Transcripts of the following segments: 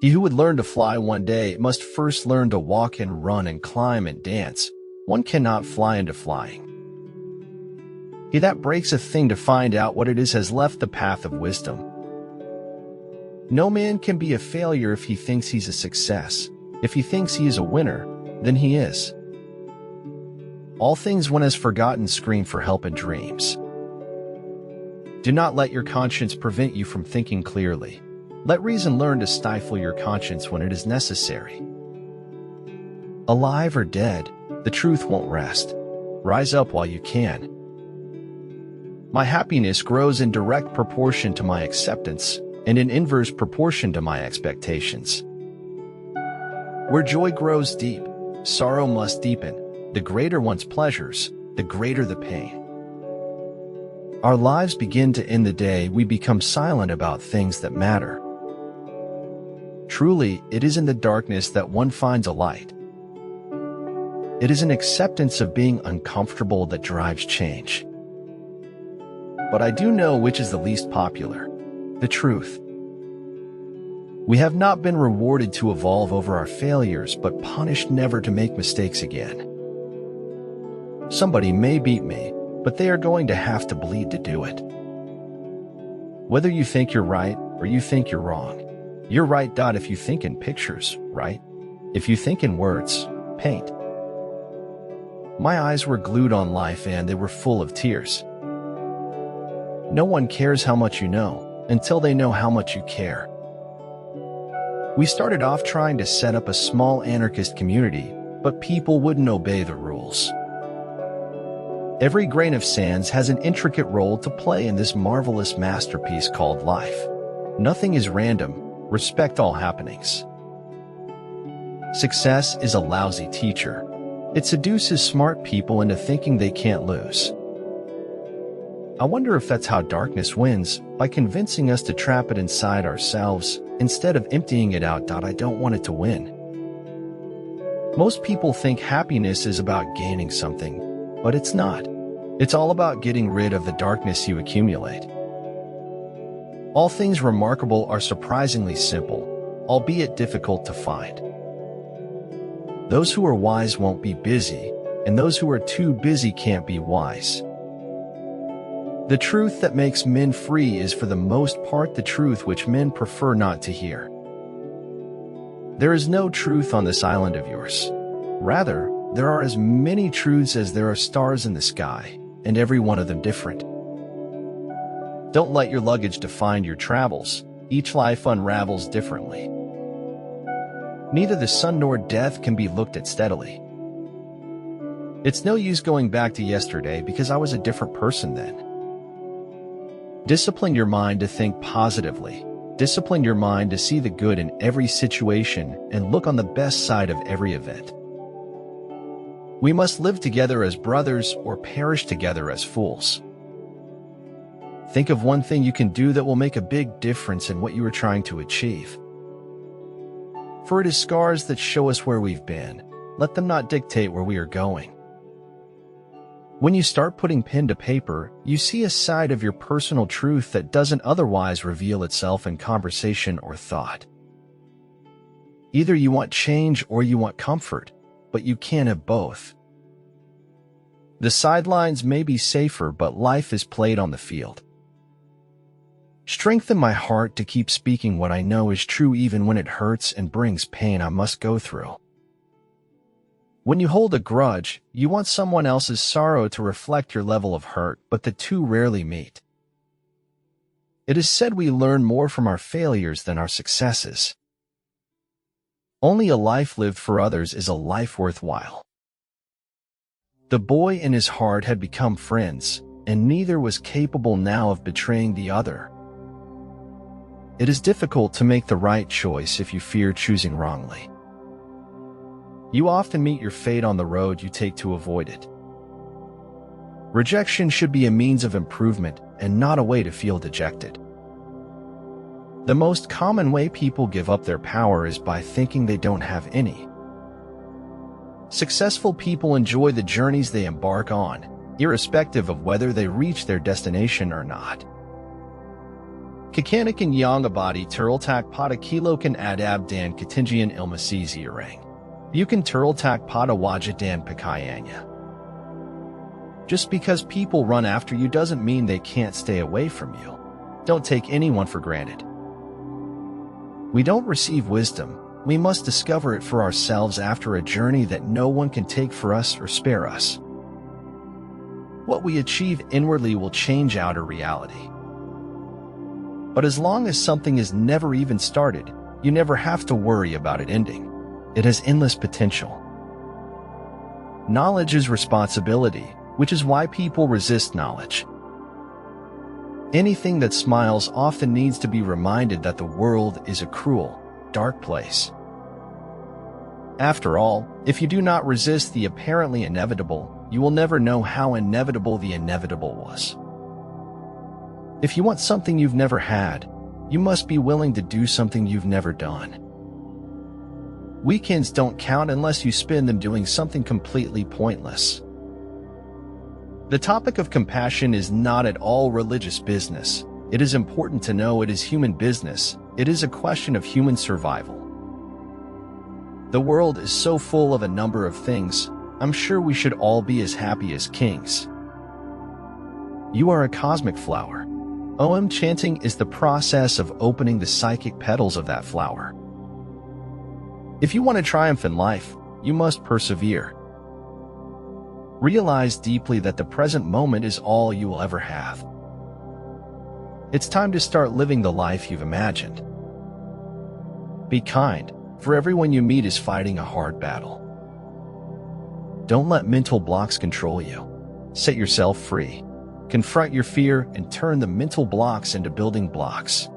He who would learn to fly one day must first learn to walk and run and climb and dance. One cannot fly into flying. He that breaks a thing to find out what it is has left the path of wisdom. No man can be a failure if he thinks he's a success. If he thinks he is a winner, then he is. All things one has forgotten scream for help in dreams. Do not let your conscience prevent you from thinking clearly. Let reason learn to stifle your conscience when it is necessary. Alive or dead, the truth won't rest. Rise up while you can. My happiness grows in direct proportion to my acceptance, and in inverse proportion to my expectations. Where joy grows deep, sorrow must deepen. The greater one's pleasures, the greater the pain. Our lives begin to end the day we become silent about things that matter. Truly, it is in the darkness that one finds a light. It is an acceptance of being uncomfortable that drives change. But I do know which is the least popular: the truth. We have not been rewarded to evolve over our failures, but punished never to make mistakes again. Somebody may beat me, but they are going to have to bleed to do it. Whether you think you're right or you think you're wrong, you're right. If you think in pictures, right? If you think in words, paint. My eyes were glued on life and they were full of tears. No one cares how much you know until they know how much you care. We started off trying to set up a small anarchist community, but people wouldn't obey the rules. Every grain of sand has an intricate role to play in this marvelous masterpiece called life. Nothing is random. Respect all happenings. Success is a lousy teacher. It seduces smart people into thinking they can't lose. I wonder if that's how darkness wins, by convincing us to trap it inside ourselves instead of emptying it out. I don't want it to win. Most people think happiness is about gaining something, but it's not. It's all about getting rid of the darkness you accumulate. All things remarkable are surprisingly simple, albeit difficult to find. Those who are wise won't be busy, and those who are too busy can't be wise. The truth that makes men free is for the most part the truth which men prefer not to hear. There is no truth on this island of yours. Rather, there are as many truths as there are stars in the sky, and every one of them different. Don't let your luggage define your travels. Each life unravels differently. Neither the sun nor death can be looked at steadily. It's no use going back to yesterday because I was a different person then. Discipline your mind to think positively. Discipline your mind to see the good in every situation and look on the best side of every event. We must live together as brothers or perish together as fools. Think of one thing you can do that will make a big difference in what you are trying to achieve. For it is scars that show us where we've been. Let them not dictate where we are going. When you start putting pen to paper, you see a side of your personal truth that doesn't otherwise reveal itself in conversation or thought. Either you want change or you want comfort, but you can't have both. The sidelines may be safer, but life is played on the field. Strengthen my heart to keep speaking what I know is true even when it hurts and brings pain I must go through. When you hold a grudge, you want someone else's sorrow to reflect your level of hurt, but the two rarely meet. It is said we learn more from our failures than our successes. Only a life lived for others is a life worthwhile. The boy and his heart had become friends, and neither was capable now of betraying the other. It is difficult to make the right choice if you fear choosing wrongly. You often meet your fate on the road you take to avoid it. Rejection should be a means of improvement and not a way to feel dejected. The most common way people give up their power is by thinking they don't have any. Successful people enjoy the journeys they embark on, irrespective of whether they reach their destination or not. Kakanikan Yangabadi Turultak Pada Kilokan Adab Dan Katinjian Ilmasizi Orang. Bukan Turultak Pada Wajadan Pakayanya. Just because people run after you doesn't mean they can't stay away from you. Don't take anyone for granted. We don't receive wisdom, we must discover it for ourselves after a journey that no one can take for us or spare us. What we achieve inwardly will change outer reality. But as long as something is never even started, you never have to worry about it ending. It has endless potential. Knowledge is responsibility, which is why people resist knowledge. Anything that smiles often needs to be reminded that the world is a cruel, dark place. After all, if you do not resist the apparently inevitable, you will never know how inevitable the inevitable was. If you want something you've never had, you must be willing to do something you've never done. Weekends don't count unless you spend them doing something completely pointless. The topic of compassion is not at all religious business. It is important to know it is human business. It is a question of human survival. The world is so full of a number of things. I'm sure we should all be as happy as kings. You are a cosmic flower. Om chanting is the process of opening the psychic petals of that flower. If you want to triumph in life, you must persevere. Realize deeply that the present moment is all you will ever have. It's time to start living the life you've imagined. Be kind, for everyone you meet is fighting a hard battle. Don't let mental blocks control you. Set yourself free. Confront your fear and turn the mental blocks into building blocks.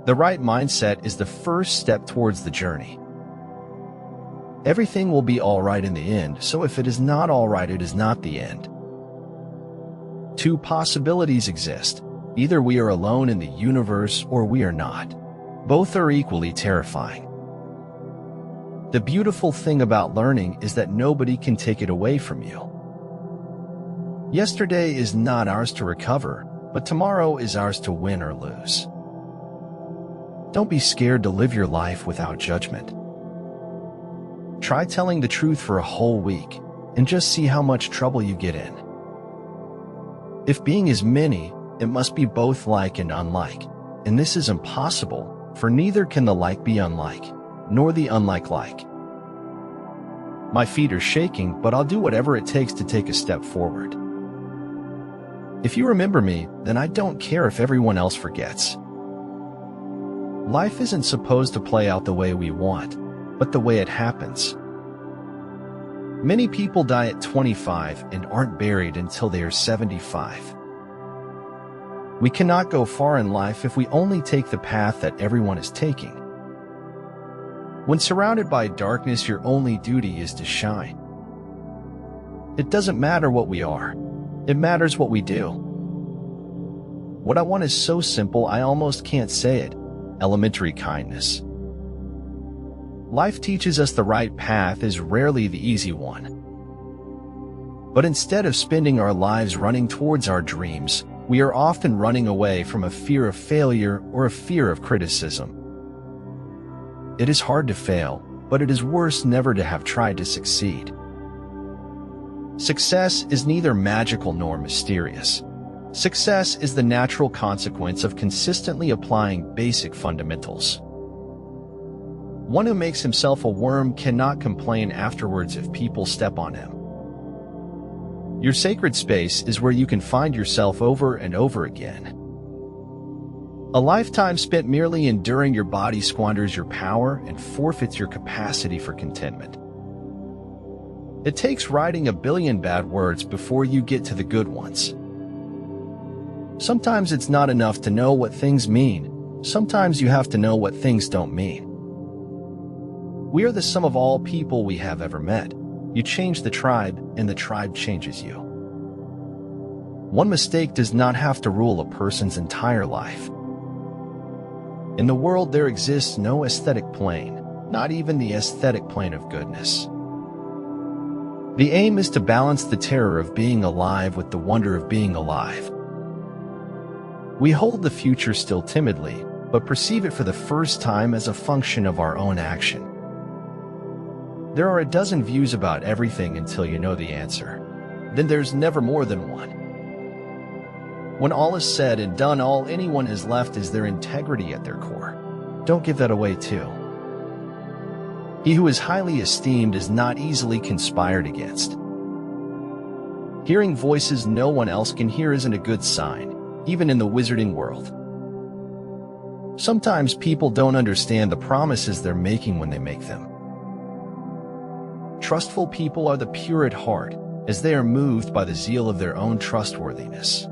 The right mindset is the first step towards the journey. Everything will be all right in the end, so if it is not all right, it is not the end. Two possibilities exist. Either we are alone in the universe or we are not. Both are equally terrifying. The beautiful thing about learning is that nobody can take it away from you. Yesterday is not ours to recover, but tomorrow is ours to win or lose. Don't be scared to live your life without judgment. Try telling the truth for a whole week, and just see how much trouble you get in. If being is many, it must be both like and unlike, and this is impossible, for neither can the like be unlike, nor the unlike like. My feet are shaking, but I'll do whatever it takes to take a step forward. If you remember me, then I don't care if everyone else forgets. Life isn't supposed to play out the way we want, but the way it happens. Many people die at 25 and aren't buried until they are 75. We cannot go far in life if we only take the path that everyone is taking. When surrounded by darkness, your only duty is to shine. It doesn't matter what we are. It matters what we do. What I want is so simple I almost can't say it. Elementary kindness. Life teaches us the right path is rarely the easy one. But instead of spending our lives running towards our dreams, we are often running away from a fear of failure or a fear of criticism. It is hard to fail, but it is worse never to have tried to succeed. Success is neither magical nor mysterious. Success is the natural consequence of consistently applying basic fundamentals. One who makes himself a worm cannot complain afterwards if people step on him. Your sacred space is where you can find yourself over and over again. A lifetime spent merely enduring your body squanders your power and forfeits your capacity for contentment. It takes writing a billion bad words before you get to the good ones. Sometimes it's not enough to know what things mean. Sometimes you have to know what things don't mean. We are the sum of all people we have ever met. You change the tribe, and the tribe changes you. One mistake does not have to rule a person's entire life. In the world, there exists no aesthetic plane, not even the aesthetic plane of goodness. The aim is to balance the terror of being alive with the wonder of being alive. We hold the future still timidly, but perceive it for the first time as a function of our own action. There are a dozen views about everything until you know the answer. Then there's never more than one. When all is said and done, all anyone has left is their integrity at their core. Don't give that away too. He who is highly esteemed is not easily conspired against. Hearing voices no one else can hear isn't a good sign, even in the wizarding world. Sometimes people don't understand the promises they're making when they make them. Trustful people are the pure at heart, as they are moved by the zeal of their own trustworthiness.